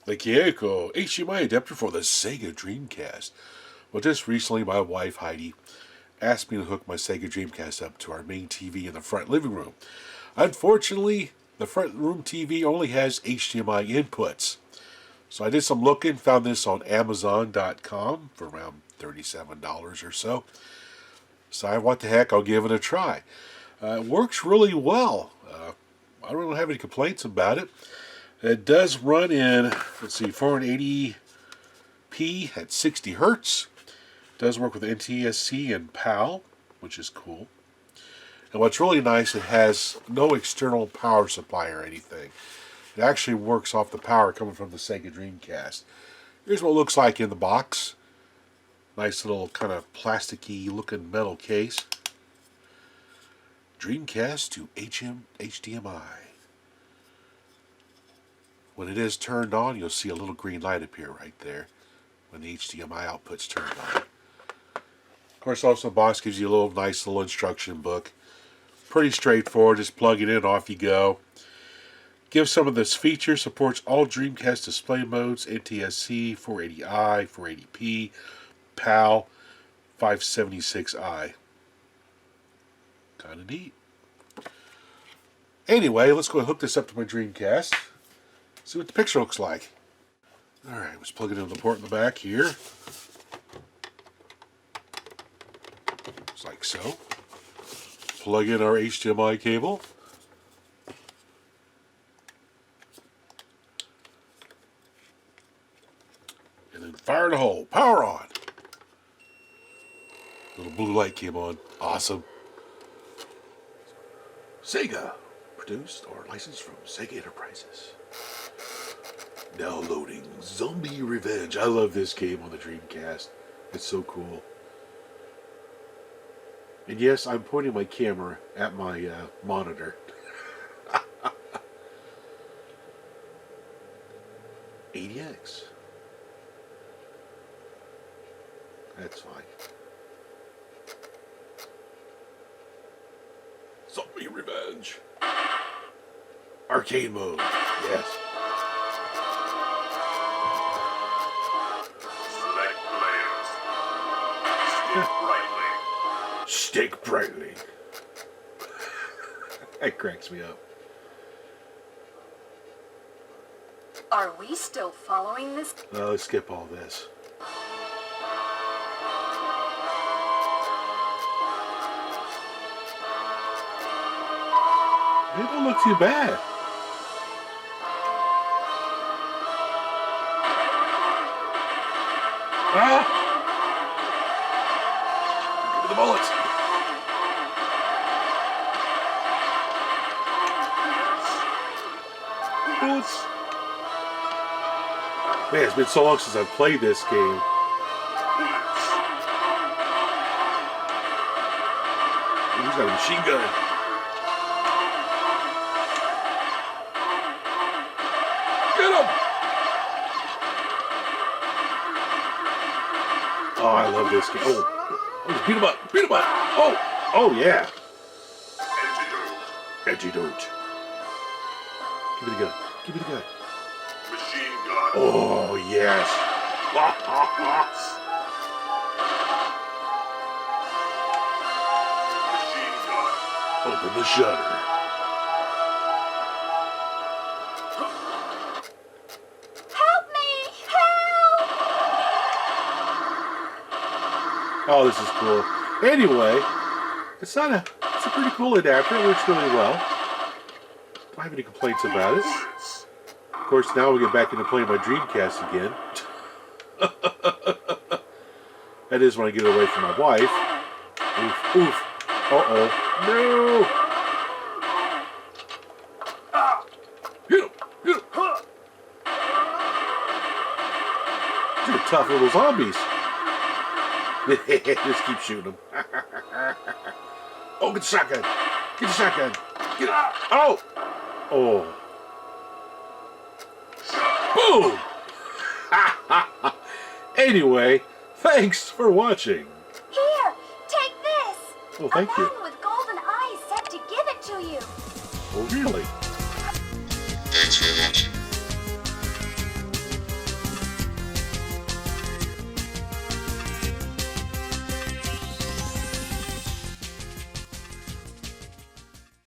The KAICO HDMI adapter for the Sega Dreamcast. Well, just recently my wife Heidi asked me to hook my Sega Dreamcast up to our main TV in the front living room. Unfortunately, the front room TV only has HDMI inputs. So I did some looking, found this on Amazon.com for around $37 or so. So what the heck, I'll give it a try. It works really well. I don't have any complaints about it. It does run in, let's see, 480p at 60 hertz. It does work with NTSC and PAL, which is cool. And what's really nice, it has no external power supply or anything. It actually works off the power coming from the Sega Dreamcast. Here's what it looks like in the box. Nice little kind of plasticky looking metal case. Dreamcast to HDMI. When it is turned on, you'll see a little green light appear right there when the HDMI output's turned on. Of course, also the box gives you a nice little instruction book. Pretty straightforward, just plug it in, off you go. Gives some of this feature, supports all Dreamcast display modes, NTSC, 480i, 480p, PAL, 576i. Kind of neat. Anyway, let's go and hook this up to my Dreamcast. See what the picture looks like. Alright, let's plug it into the port in the back here. Just like so. Plug in our HDMI cable. And then fire the hole. Power on. Little blue light came on. Awesome. Sega. Produced or licensed from Sega Enterprises. Now loading Zombie Revenge. I love this game on the Dreamcast. It's so cool. And yes, I'm pointing my camera at my monitor. 80X. That's fine. Zombie Revenge. Arcade mode. Yes. Select players. Stick brightly. Stick brightly. That cracks me up. Are we still following this? No, let's skip all this. It don't look too bad. Ah! Give me the bullets. Bullets. Man, it's been so long since I've played this game. He's got a machine gun. Get him! Oh, I love this game. Oh, beat him up! Beat him up! Oh yeah! Antidote. Give me the gun. Give me the gun. Machine gun. Oh yes! Machine gun. Open the shutter. Help me! Help! Oh, this is cool. Anyway, it's a pretty cool adapter. It works really well. Don't have any complaints about it. Of course, now we get back into playing my Dreamcast again. That is when I get away from my wife. Oof, oof. Uh-oh. No! Hit him! Hit him! These are tough little zombies. Just keep shooting them. Oh, get the shotgun! Get the shotgun! Get it! Oh! Oh. Boom! Anyway, thanks for watching. Here, take this. Oh, thank a you. man with golden eyes said to give it to you. Oh, really? Thanks for watching.